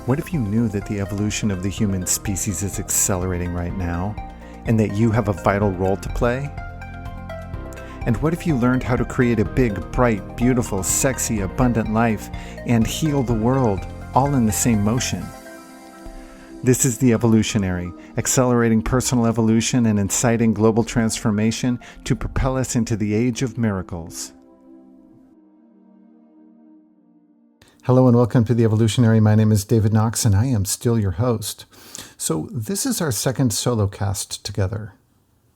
What if you knew that the evolution of the human species is accelerating right now, and that you have a vital role to play? And what if you learned how to create a big, bright, beautiful, sexy, abundant life and heal the world, all in the same motion? This is the Evolutionary, accelerating personal evolution and inciting global transformation to propel us into the age of miracles. Hello and welcome to the Evolutionary. My name is David Knox and I am still your host. So this is our second Solocast together.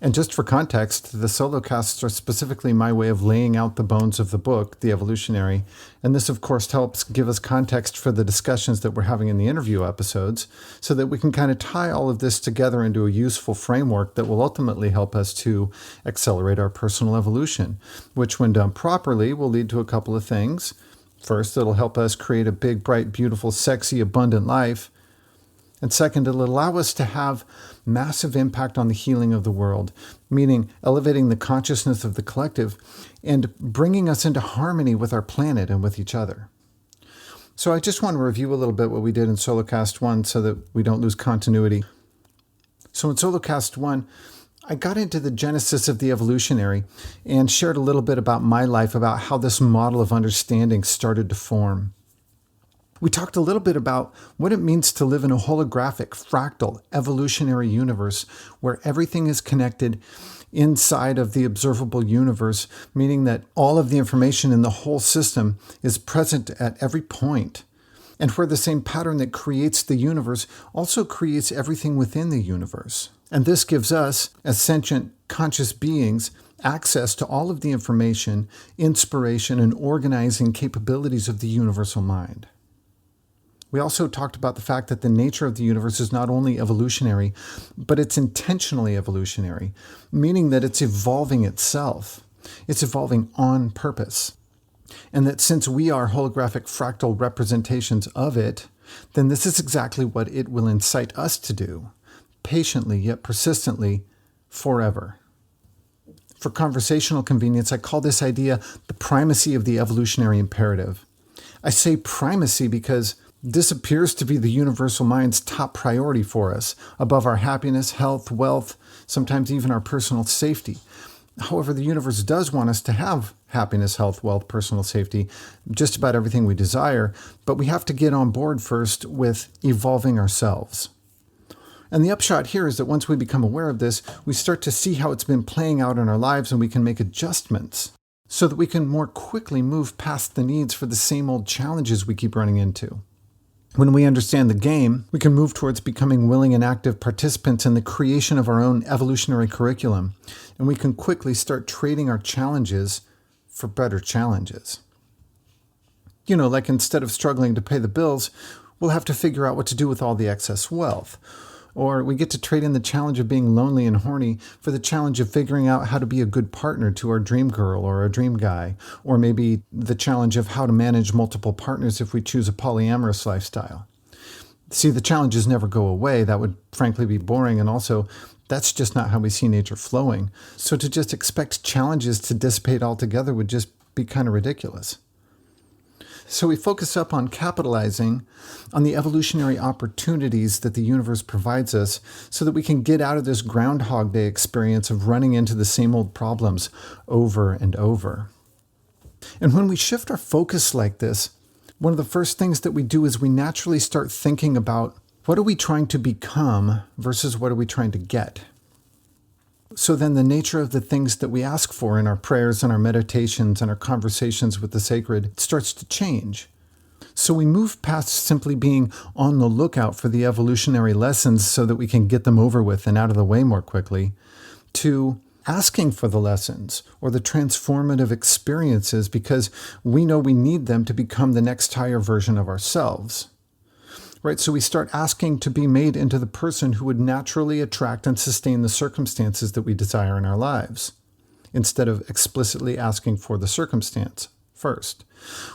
And just for context, the Solocasts are specifically my way of laying out the bones of the book, The Evolutionary. And this, of course, helps give us context for the discussions that we're having in the interview episodes so that we can kind of tie all of this together into a useful framework that will ultimately help us to accelerate our personal evolution, which when done properly will lead to a couple of things. First, it'll help us create a big, bright, beautiful, sexy, abundant life. And second, it'll allow us to have massive impact on the healing of the world, meaning elevating the consciousness of the collective and bringing us into harmony with our planet and with each other. So I just want to review a little bit what we did in Solocast 1 so that we don't lose continuity. So in Solocast 1, I got into the genesis of the evolutionary and shared a little bit about my life, about how this model of understanding started to form. We talked a little bit about what it means to live in a holographic, fractal, evolutionary universe where everything is connected inside of the observable universe, meaning that all of the information in the whole system is present at every point, and where the same pattern that creates the universe also creates everything within the universe. And this gives us, as sentient, conscious beings, access to all of the information, inspiration, and organizing capabilities of the universal mind. We also talked about the fact that the nature of the universe is not only evolutionary, but it's intentionally evolutionary, meaning that it's evolving itself. It's evolving on purpose. And that since we are holographic fractal representations of it, then this is exactly what it will incite us to do, patiently yet persistently, forever. For conversational convenience, I call this idea the primacy of the evolutionary imperative. I say primacy because this appears to be the universal mind's top priority for us, above our happiness, health, wealth, sometimes even our personal safety. However, the universe does want us to have happiness, health, wealth, personal safety, just about everything we desire, but we have to get on board first with evolving ourselves. And the upshot here is that once we become aware of this, we start to see how it's been playing out in our lives and we can make adjustments so that we can more quickly move past the needs for the same old challenges we keep running into. When we understand the game, we can move towards becoming willing and active participants in the creation of our own evolutionary curriculum, and we can quickly start trading our challenges for better challenges. Like instead of struggling to pay the bills, we'll have to figure out what to do with all the excess wealth. Or we get to trade in the challenge of being lonely and horny for the challenge of figuring out how to be a good partner to our dream girl or our dream guy, or maybe the challenge of how to manage multiple partners if we choose a polyamorous lifestyle. See, the challenges never go away. That would frankly be boring, and also that's just not how we see nature flowing. So to just expect challenges to dissipate altogether would just be kind of ridiculous. So we focus up on capitalizing on the evolutionary opportunities that the universe provides us so that we can get out of this Groundhog Day experience of running into the same old problems over and over. And when we shift our focus like this, one of the first things that we do is we naturally start thinking about what are we trying to become versus what are we trying to get. So then the nature of the things that we ask for in our prayers and our meditations and our conversations with the sacred starts to change. So we move past simply being on the lookout for the evolutionary lessons so that we can get them over with and out of the way more quickly, to asking for the lessons or the transformative experiences because we know we need them to become the next higher version of ourselves. Right, so we start asking to be made into the person who would naturally attract and sustain the circumstances that we desire in our lives, instead of explicitly asking for the circumstance first.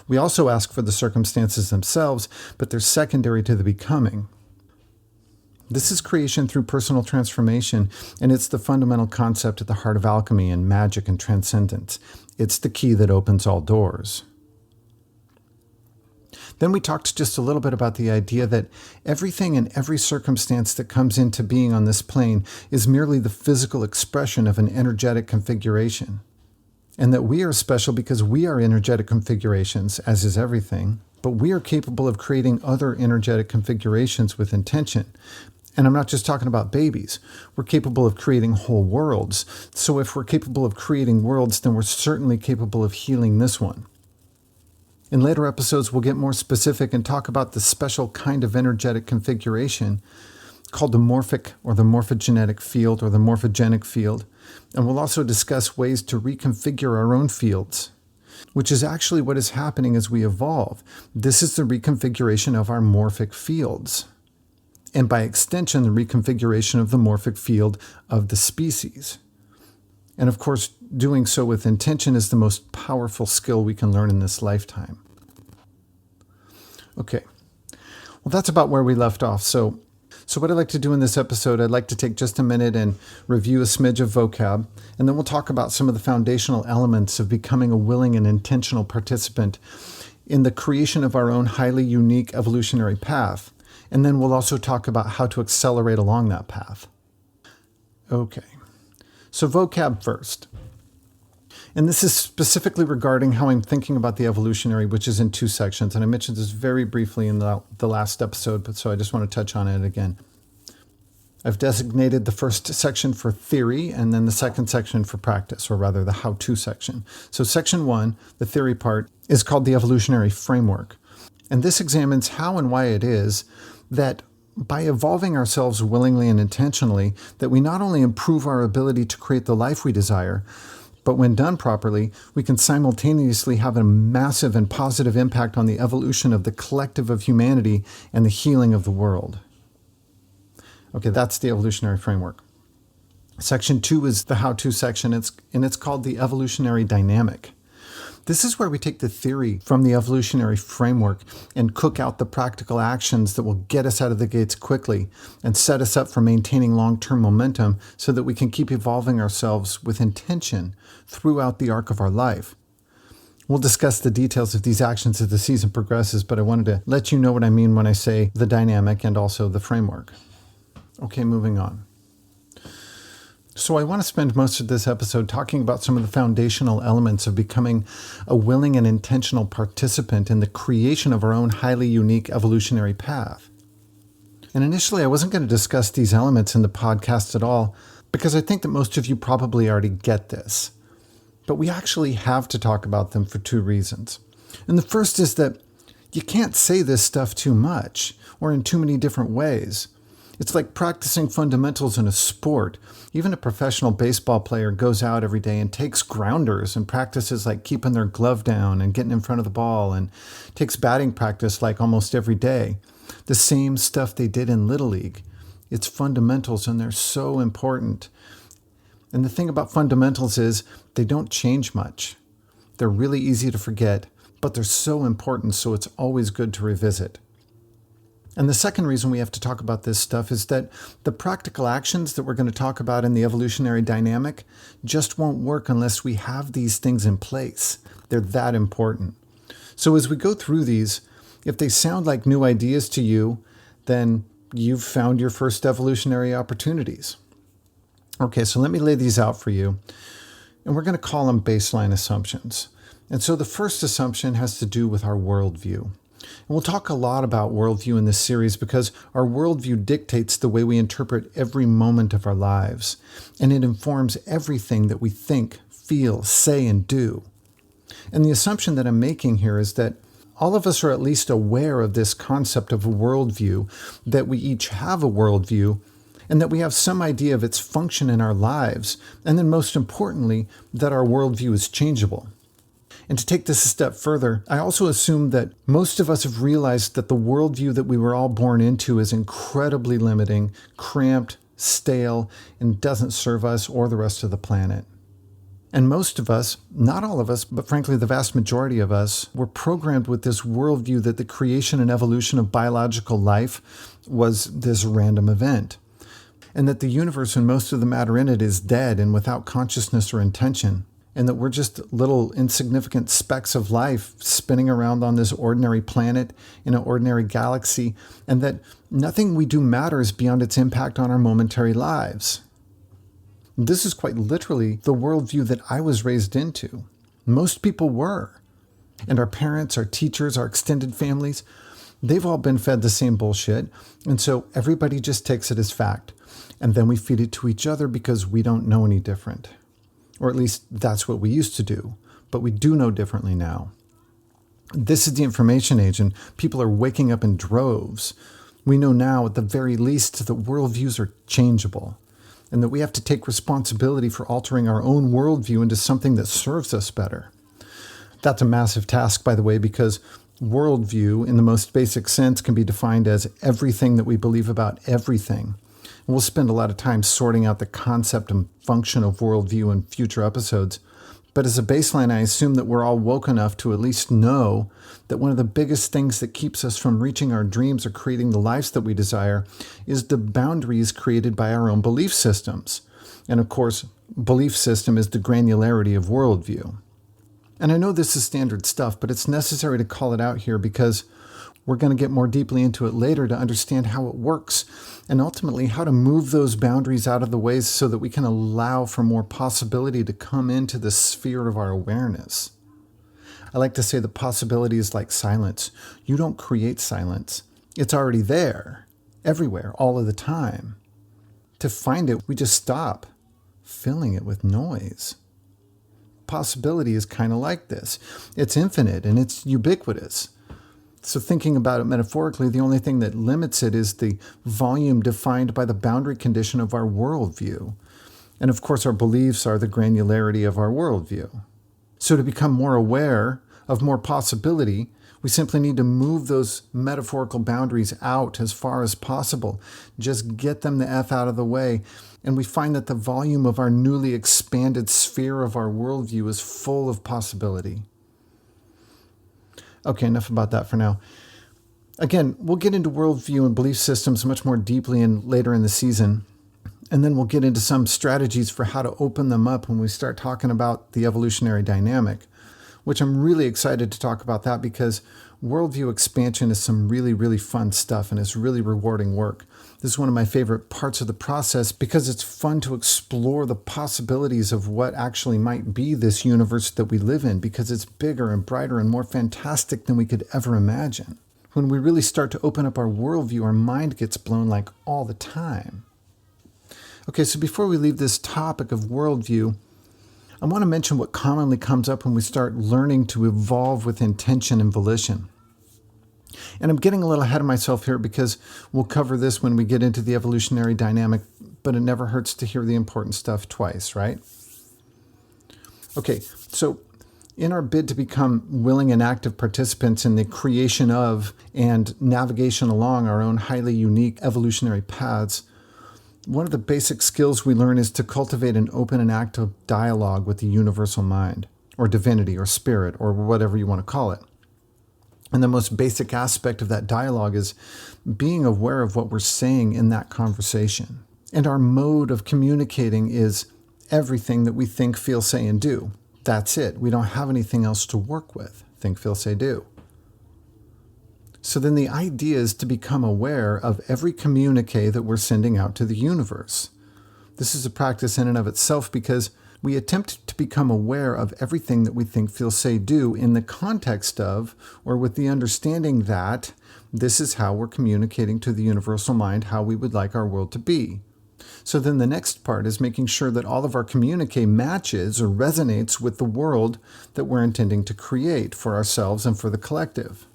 We also ask for the circumstances themselves, but they're secondary to the becoming. This is creation through personal transformation, and it's the fundamental concept at the heart of alchemy and magic and transcendence. It's the key that opens all doors. Then we talked just a little bit about the idea that everything and every circumstance that comes into being on this plane is merely the physical expression of an energetic configuration. And that we are special because we are energetic configurations, as is everything, but we are capable of creating other energetic configurations with intention. And I'm not just talking about babies. We're capable of creating whole worlds. So if we're capable of creating worlds, then we're certainly capable of healing this one. In later episodes, we'll get more specific and talk about the special kind of energetic configuration called the morphic or the morphogenetic field or the morphogenic field. And we'll also discuss ways to reconfigure our own fields, which is actually what is happening as we evolve. This is the reconfiguration of our morphic fields. And by extension, the reconfiguration of the morphic field of the species. And of course, doing so with intention is the most powerful skill we can learn in this lifetime. Okay, well, that's about where we left off. So what I'd like to do in this episode, I'd like to take just a minute and review a smidge of vocab, and then we'll talk about some of the foundational elements of becoming a willing and intentional participant in the creation of our own highly unique evolutionary path. And then we'll also talk about how to accelerate along that path. Okay, so vocab first. And this is specifically regarding how I'm thinking about the evolutionary, which is in two sections. And I mentioned this very briefly in the last episode, but so I just want to touch on it again. I've designated the first section for theory and then the second section for practice, or rather the how-to section. So section 1, the theory part, is called the Evolutionary Framework. And this examines how and why it is that by evolving ourselves willingly and intentionally, that we not only improve our ability to create the life we desire, but when done properly, we can simultaneously have a massive and positive impact on the evolution of the collective of humanity and the healing of the world. Okay, that's the evolutionary framework. Section 2 is the how-to section, and it's called the evolutionary dynamic. This is where we take the theory from the evolutionary framework and cook out the practical actions that will get us out of the gates quickly and set us up for maintaining long-term momentum so that we can keep evolving ourselves with intention throughout the arc of our life. We'll discuss the details of these actions as the season progresses, but I wanted to let you know what I mean when I say the dynamic and also the framework. Okay, moving on. So I want to spend most of this episode talking about some of the foundational elements of becoming a willing and intentional participant in the creation of our own highly unique evolutionary path. And initially, I wasn't going to discuss these elements in the podcast at all because I think that most of you probably already get this. But we actually have to talk about them for two reasons. And the first is that you can't say this stuff too much or in too many different ways. It's like practicing fundamentals in a sport. Even a professional baseball player goes out every day and takes grounders and practices like keeping their glove down and getting in front of the ball and takes batting practice like almost every day. The same stuff they did in Little League. It's fundamentals and they're so important. And the thing about fundamentals is they don't change much. They're really easy to forget, but they're so important, so it's always good to revisit. And the second reason we have to talk about this stuff is that the practical actions that we're going to talk about in the evolutionary dynamic just won't work unless we have these things in place. They're that important. So as we go through these, if they sound like new ideas to you, then you've found your first evolutionary opportunities. Okay, so let me lay these out for you. And we're going to call them baseline assumptions. And so the first assumption has to do with our worldview. And we'll talk a lot about worldview in this series because our worldview dictates the way we interpret every moment of our lives, and it informs everything that we think, feel, say, and do. And the assumption that I'm making here is that all of us are at least aware of this concept of a worldview, that we each have a worldview, and that we have some idea of its function in our lives, and then most importantly, that our worldview is changeable. And to take this a step further, I also assume that most of us have realized that the worldview that we were all born into is incredibly limiting, cramped, stale, and doesn't serve us or the rest of the planet. And most of us, not all of us, but frankly the vast majority of us, were programmed with this worldview that the creation and evolution of biological life was this random event, and that the universe and most of the matter in it is dead and without consciousness or intention. and that we're just little insignificant specks of life spinning around on this ordinary planet in an ordinary galaxy, and that nothing we do matters beyond its impact on our momentary lives. This is quite literally the worldview that I was raised into. Most people were. And our parents, our teachers, our extended families, they've all been fed the same bullshit. And so everybody just takes it as fact. And then we feed it to each other because we don't know any different. Or at least that's what we used to do. But we do know differently now. This is the information age, and people are waking up in droves. We know now, at the very least, that worldviews are changeable, and that we have to take responsibility for altering our own worldview into something that serves us better. That's a massive task, by the way, because worldview, in the most basic sense, can be defined as everything that we believe about everything. And we'll spend a lot of time sorting out the concept and function of worldview in future episodes. But as a baseline, I assume that we're all woke enough to at least know that one of the biggest things that keeps us from reaching our dreams or creating the lives that we desire is the boundaries created by our own belief systems. And of course, belief system is the granularity of worldview. And I know this is standard stuff, but it's necessary to call it out here because we're going to get more deeply into it later to understand how it works and ultimately how to move those boundaries out of the way so that we can allow for more possibility to come into the sphere of our awareness. I like to say that possibility is like silence. You don't create silence. It's already there, everywhere, all of the time. To find it, we just stop filling it with noise. Possibility is kind of like this. It's infinite and it's ubiquitous. So thinking about it metaphorically, the only thing that limits it is the volume defined by the boundary condition of our worldview. And of course, our beliefs are the granularity of our worldview. So to become more aware of more possibility, we simply need to move those metaphorical boundaries out as far as possible. Just get them the F out of the way. And we find that the volume of our newly expanded sphere of our worldview is full of possibility. Okay, enough about that for now. Again, we'll get into worldview and belief systems much more deeply later in the season. And then we'll get into some strategies for how to open them up when we start talking about the evolutionary dynamic, which I'm really excited to talk about that because worldview expansion is some really, really fun stuff and it's really rewarding work. This is one of my favorite parts of the process because it's fun to explore the possibilities of what actually might be this universe that we live in because it's bigger and brighter and more fantastic than we could ever imagine. When we really start to open up our worldview, our mind gets blown like all the time. Okay, so before we leave this topic of worldview, I want to mention what commonly comes up when we start learning to evolve with intention and volition. And I'm getting a little ahead of myself here because we'll cover this when we get into the evolutionary dynamic, but it never hurts to hear the important stuff twice, right? Okay, so in our bid to become willing and active participants in the creation of and navigation along our own highly unique evolutionary paths, one of the basic skills we learn is to cultivate an open and active dialogue with the universal mind, or divinity, or spirit, or whatever you want to call it. And the most basic aspect of that dialogue is being aware of what we're saying in that conversation. And our mode of communicating is everything that we think, feel, say, and do. That's it. We don't have anything else to work with. Think, feel, say, do. So then the idea is to become aware of every communique that we're sending out to the universe. This is a practice in and of itself because we attempt to become aware of everything that we think, feel, say, do in the context of, or with the understanding that this is how we're communicating to the universal mind how we would like our world to be. So then the next part is making sure that all of our communique matches or resonates with the world that we're intending to create for ourselves and for the collective.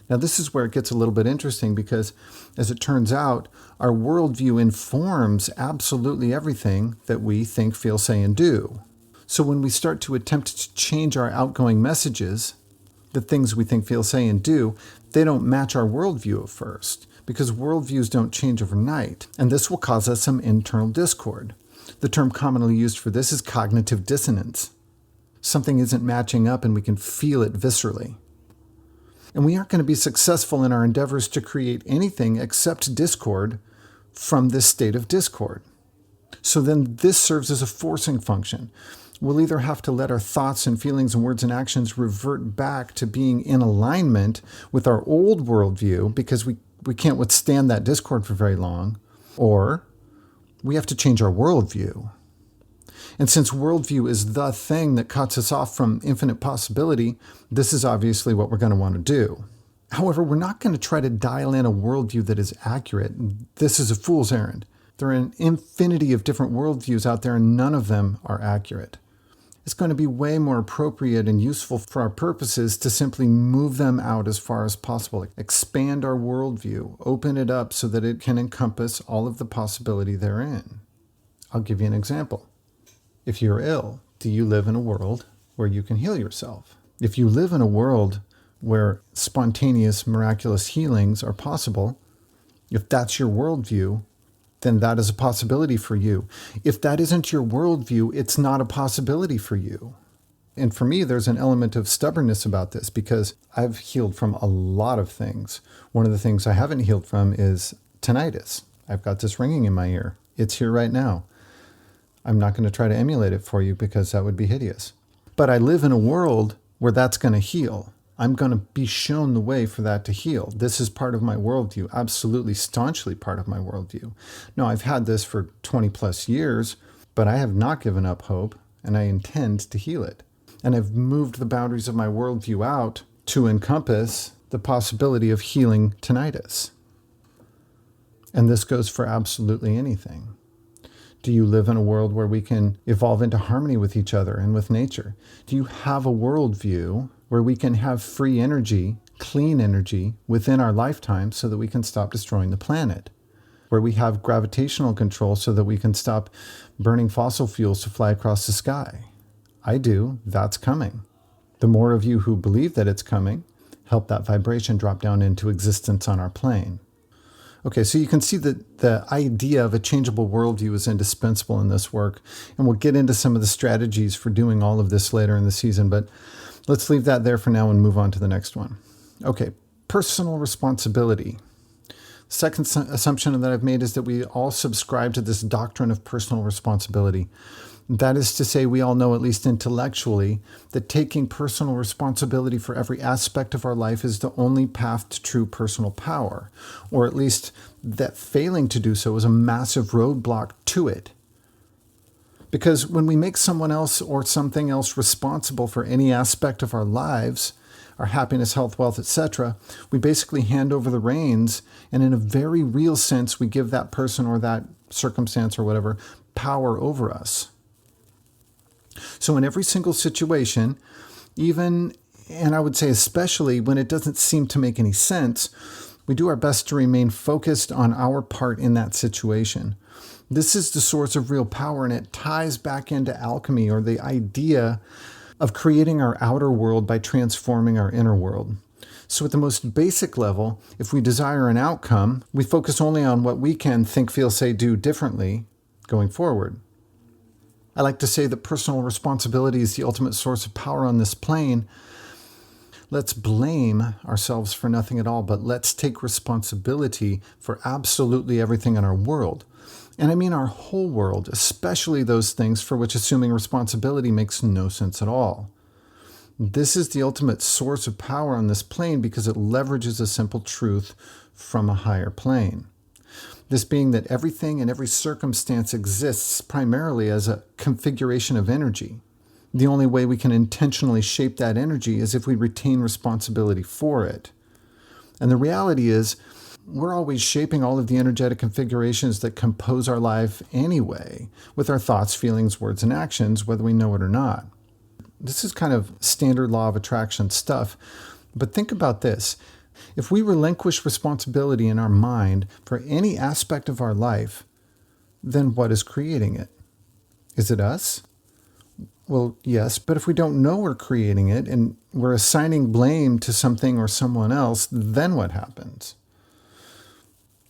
Now, this is where it gets a little bit interesting because, as it turns out, our worldview informs absolutely everything that we think, feel, say, and do. So when we start to attempt to change our outgoing messages, the things we think, feel, say, and do, they don't match our worldview at first because worldviews don't change overnight. And this will cause us some internal discord. The term commonly used for this is cognitive dissonance. Something isn't matching up and we can feel it viscerally. And we aren't going to be successful in our endeavors to create anything except discord from this state of discord. So then this serves as a forcing function. we'll either have to let our thoughts and feelings and words and actions revert back to being in alignment with our old worldview because we can't withstand that discord for very long, or we have to change our worldview. And since worldview is the thing that cuts us off from infinite possibility, this is obviously what we're going to want to do. However, we're not going to try to dial in a worldview that is accurate. This is a fool's errand. There are an infinity of different worldviews out there, and none of them are accurate. It's going to be way more appropriate and useful for our purposes to simply move them out as far as possible. Expand our worldview, open it up so that it can encompass all of the possibility therein. I'll give you an example. If you're ill, do you live in a world where you can heal yourself? If you live in a world where spontaneous, miraculous healings are possible, if that's your worldview, then that is a possibility for you. If that isn't your worldview, it's not a possibility for you. And for me, there's an element of stubbornness about this because I've healed from a lot of things. One of the things I haven't healed from is tinnitus. I've got this ringing in my ear. It's here right now. I'm not going to try to emulate it for you because that would be hideous. But I live in a world where that's going to heal. I'm going to be shown the way for that to heal. This is part of my worldview, absolutely staunchly part of my worldview. Now, I've had this for 20 plus years, but I have not given up hope, and I intend to heal it. And I've moved the boundaries of my worldview out to encompass the possibility of healing tinnitus. And this goes for absolutely anything. Do you live in a world where we can evolve into harmony with each other and with nature? Do you have a worldview where we can have free energy, clean energy within our lifetime so that we can stop destroying the planet? Where we have gravitational control so that we can stop burning fossil fuels to fly across the sky? I do. That's coming. The more of you who believe that it's coming, help that vibration drop down into existence on our plane. Okay, so you can see that the idea of a changeable worldview is indispensable in this work, and we'll get into some of the strategies for doing all of this later in the season, but let's leave that there for now and move on to the next one. Okay, personal responsibility. Second assumption that I've made is that we all subscribe to this doctrine of personal responsibility. That is to say, we all know, at least intellectually, that taking personal responsibility for every aspect of our life is the only path to true personal power, or at least that failing to do so is a massive roadblock to it. Because when we make someone else or something else responsible for any aspect of our lives, our happiness, health, wealth, etc., we basically hand over the reins, and in a very real sense, we give that person or that circumstance or whatever power over us. So in every single situation, even, and I would say especially when it doesn't seem to make any sense, we do our best to remain focused on our part in that situation. This is the source of real power, and it ties back into alchemy, or the idea of creating our outer world by transforming our inner world. So at the most basic level, if we desire an outcome, we focus only on what we can think, feel, say, do differently going forward. I like to say that personal responsibility is the ultimate source of power on this plane. Let's blame ourselves for nothing at all, but let's take responsibility for absolutely everything in our world. And I mean our whole world, especially those things for which assuming responsibility makes no sense at all. This is the ultimate source of power on this plane because it leverages a simple truth from a higher plane. This being that everything and every circumstance exists primarily as a configuration of energy. The only way we can intentionally shape that energy is if we retain responsibility for it. And the reality is, we're always shaping all of the energetic configurations that compose our life anyway, with our thoughts, feelings, words, and actions, whether we know it or not. This is kind of standard law of attraction stuff, but think about this. If we relinquish responsibility in our mind for any aspect of our life, then what is creating it? Is it us? Well, yes, but if we don't know we're creating it and we're assigning blame to something or someone else, then what happens?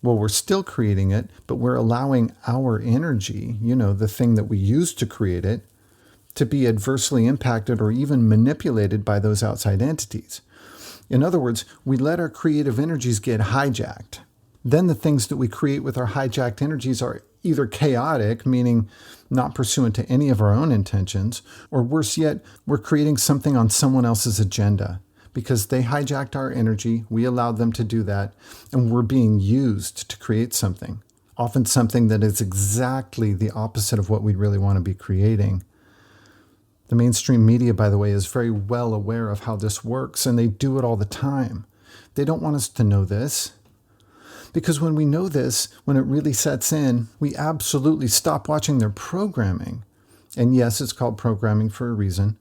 Well, we're still creating it, but we're allowing our energy, the thing that we use to create it, to be adversely impacted or even manipulated by those outside entities. In other words, we let our creative energies get hijacked. Then the things that we create with our hijacked energies are either chaotic, meaning not pursuant to any of our own intentions, or worse yet, we're creating something on someone else's agenda. Because they hijacked our energy, we allowed them to do that, and we're being used to create something. Often something that is exactly the opposite of what we really want to be creating. The mainstream media, by the way, is very well aware of how this works, and they do it all the time. They don't want us to know this. Because when we know this, when it really sets in, we absolutely stop watching their programming. And yes, it's called programming for a reason.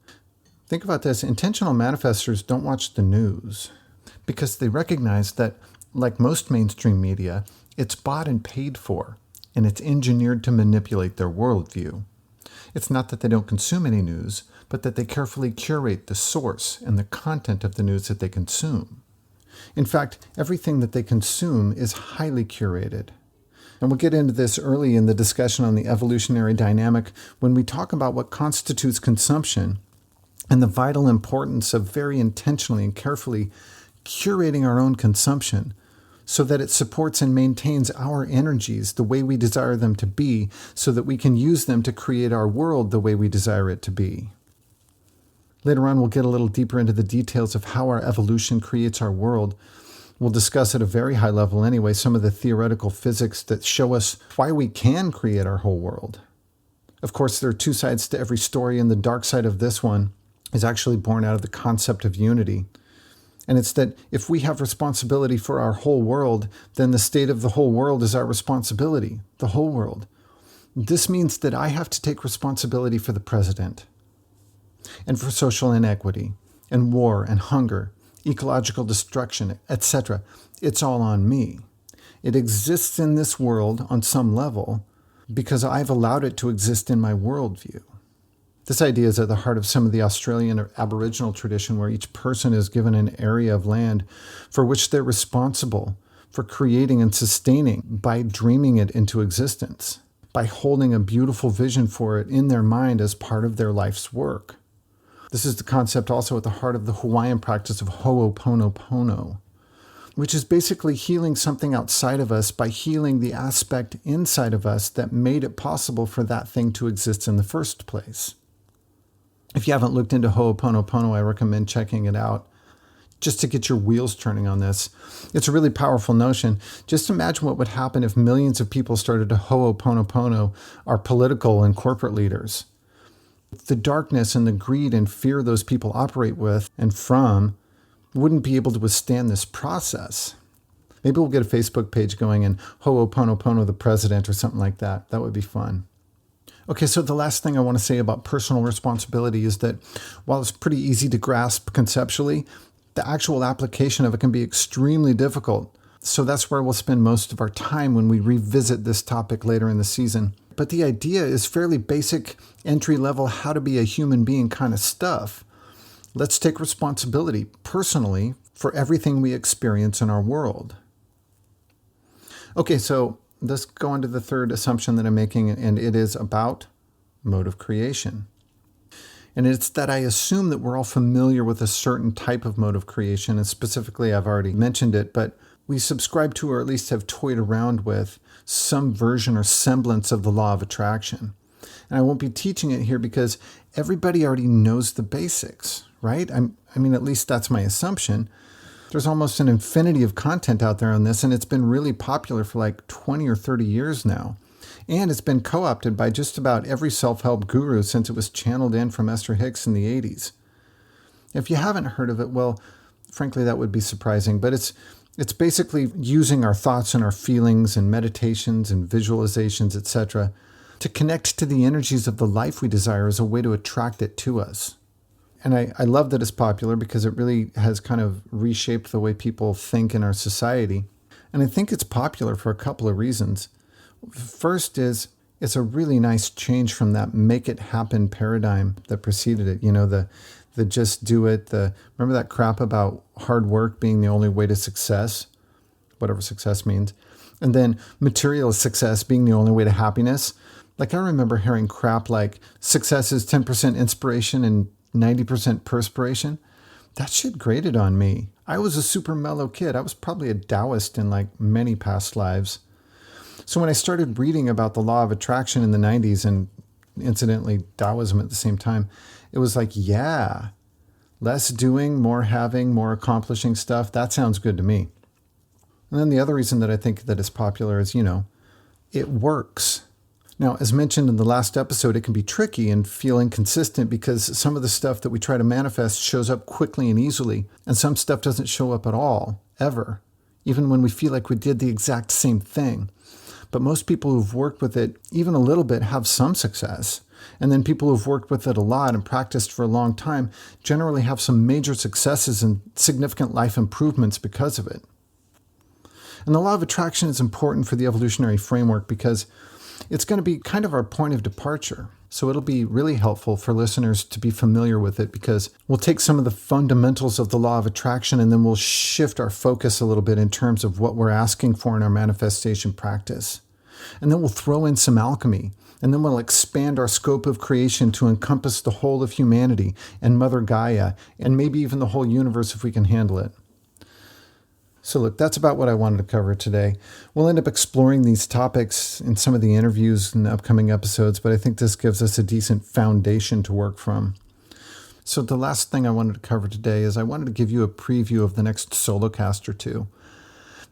Think about this. Intentional manifestors don't watch the news because they recognize that, like most mainstream media, it's bought and paid for, and it's engineered to manipulate their worldview. It's not that they don't consume any news, but that they carefully curate the source and the content of the news that they consume. In fact, everything that they consume is highly curated. And we'll get into this early in the discussion on the evolutionary dynamic when we talk about what constitutes consumption and the vital importance of very intentionally and carefully curating our own consumption so that it supports and maintains our energies the way we desire them to be, so that we can use them to create our world the way we desire it to be. Later on, we'll get a little deeper into the details of how our evolution creates our world. We'll discuss at a very high level anyway some of the theoretical physics that show us why we can create our whole world. Of course, there are two sides to every story, and the dark side of this one is actually born out of the concept of unity. And it's that if we have responsibility for our whole world, then the state of the whole world is our responsibility, the whole world. This means that I have to take responsibility for the president, and for social inequity, and war, and hunger, ecological destruction, etc. It's all on me. It exists in this world on some level because I've allowed it to exist in my worldview. This idea is at the heart of some of the Australian or Aboriginal tradition, where each person is given an area of land for which they're responsible for creating and sustaining by dreaming it into existence, by holding a beautiful vision for it in their mind as part of their life's work. This is the concept also at the heart of the Hawaiian practice of ho'oponopono, which is basically healing something outside of us by healing the aspect inside of us that made it possible for that thing to exist in the first place. If you haven't looked into Ho'oponopono, I recommend checking it out just to get your wheels turning on this. It's a really powerful notion. Just imagine what would happen if millions of people started to Ho'oponopono our political and corporate leaders. The darkness and the greed and fear those people operate with and from wouldn't be able to withstand this process. Maybe we'll get a Facebook page going and Ho'oponopono the president or something like that. That would be fun. Okay, so the last thing I want to say about personal responsibility is that while it's pretty easy to grasp conceptually, the actual application of it can be extremely difficult. So that's where we'll spend most of our time when we revisit this topic later in the season. But the idea is fairly basic, entry-level, how to be a human being kind of stuff. Let's take responsibility personally for everything we experience in our world. Okay, so let's go on to the third assumption that I'm making, and it is about mode of creation. And it's that I assume that we're all familiar with a certain type of mode of creation, and specifically, I've already mentioned it, but we subscribe to, or at least have toyed around with, some version or semblance of the law of attraction. And I won't be teaching it here because everybody already knows the basics, right? I mean, at least that's my assumption. There's almost an infinity of content out there on this, and it's been really popular for like 20 or 30 years now. And it's been co-opted by just about every self-help guru since it was channeled in from Esther Hicks in the 80s. If you haven't heard of it, well, frankly, that would be surprising, but it's basically using our thoughts and our feelings and meditations and visualizations, etc., to connect to the energies of the life we desire as a way to attract it to us. And I love that it's popular because it really has kind of reshaped the way people think in our society. And I think it's popular for a couple of reasons. First is it's a really nice change from that make it happen paradigm that preceded it. You know, the just do it, remember that crap about hard work being the only way to success, whatever success means. And then material success being the only way to happiness. Like I remember hearing crap like success is 10% inspiration and 90% perspiration. That shit grated on me. I was a super mellow kid. I was probably a Taoist in like many past lives. So when I started reading about the law of attraction in the 90s and incidentally Taoism at the same time, it was like, yeah, less doing, more having, more accomplishing stuff. That sounds good to me. And then the other reason that I think that it's popular is, it works. Now, as mentioned in the last episode, it can be tricky and feel inconsistent because some of the stuff that we try to manifest shows up quickly and easily, and some stuff doesn't show up at all, ever, even when we feel like we did the exact same thing. But most people who've worked with it even a little bit have some success. And then people who've worked with it a lot and practiced for a long time generally have some major successes and significant life improvements because of it. And the law of attraction is important for the evolutionary framework because it's going to be kind of our point of departure. So it'll be really helpful for listeners to be familiar with it because we'll take some of the fundamentals of the law of attraction and then we'll shift our focus a little bit in terms of what we're asking for in our manifestation practice. And then we'll throw in some alchemy. And then we'll expand our scope of creation to encompass the whole of humanity and Mother Gaia, and maybe even the whole universe if we can handle it. So look, that's about what I wanted to cover today. We'll end up exploring these topics in some of the interviews in the upcoming episodes, but I think this gives us a decent foundation to work from. So the last thing I wanted to cover today is I wanted to give you a preview of the next Solocast or two.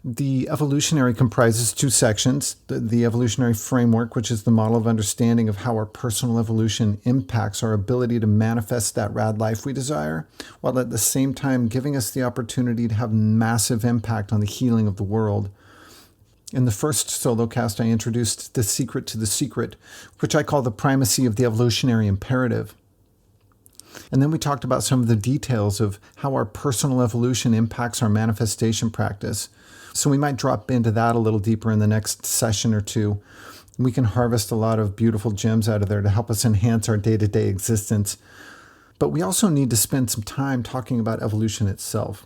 The evolutionary comprises two sections, the evolutionary framework, which is the model of understanding of how our personal evolution impacts our ability to manifest that rad life we desire, while at the same time giving us the opportunity to have massive impact on the healing of the world. In the first Solocast, I introduced the secret to the secret, which I call the primacy of the evolutionary imperative. And then we talked about some of the details of how our personal evolution impacts our manifestation practice. So we might drop into that a little deeper in the next session or two. We can harvest a lot of beautiful gems out of there to help us enhance our day-to-day existence. But we also need to spend some time talking about evolution itself.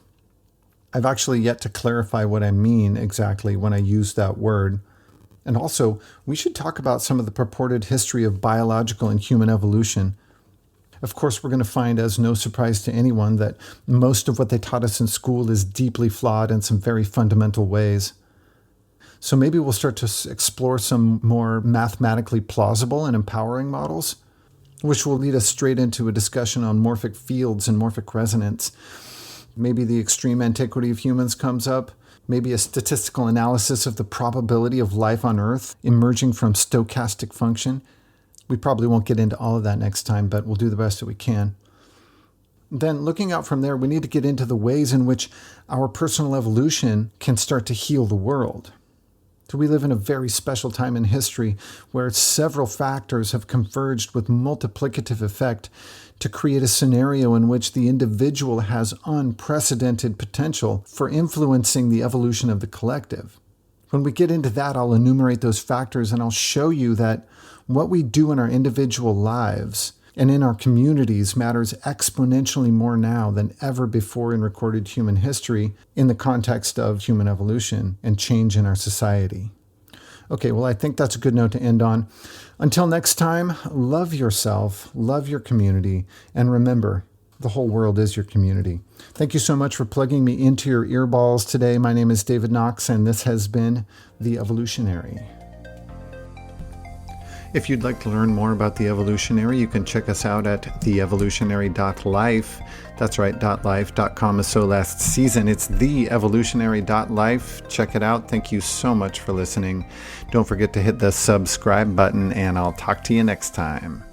I've actually yet to clarify what I mean exactly when I use that word. And also, we should talk about some of the purported history of biological and human evolution. Of course, we're going to find, as no surprise to anyone, that most of what they taught us in school is deeply flawed in some very fundamental ways. So maybe we'll start to explore some more mathematically plausible and empowering models, which will lead us straight into a discussion on morphic fields and morphic resonance. Maybe the extreme antiquity of humans comes up. Maybe a statistical analysis of the probability of life on Earth emerging from stochastic function. We probably won't get into all of that next time, but we'll do the best that we can. Then looking out from there, we need to get into the ways in which our personal evolution can start to heal the world. So we live in a very special time in history where several factors have converged with multiplicative effect to create a scenario in which the individual has unprecedented potential for influencing the evolution of the collective. When we get into that, I'll enumerate those factors and I'll show you that what we do in our individual lives and in our communities matters exponentially more now than ever before in recorded human history in the context of human evolution and change in our society. Okay, well, I think that's a good note to end on. Until next time, love yourself, love your community, and remember, the whole world is your community. Thank you so much for plugging me into your earballs today. My name is David Knox, and this has been The Evolutionary. If you'd like to learn more about The Evolutionary, you can check us out at theevolutionary.life. That's right, .life.com is so last season. It's theevolutionary.life. Check it out. Thank you so much for listening. Don't forget to hit the subscribe button, and I'll talk to you next time.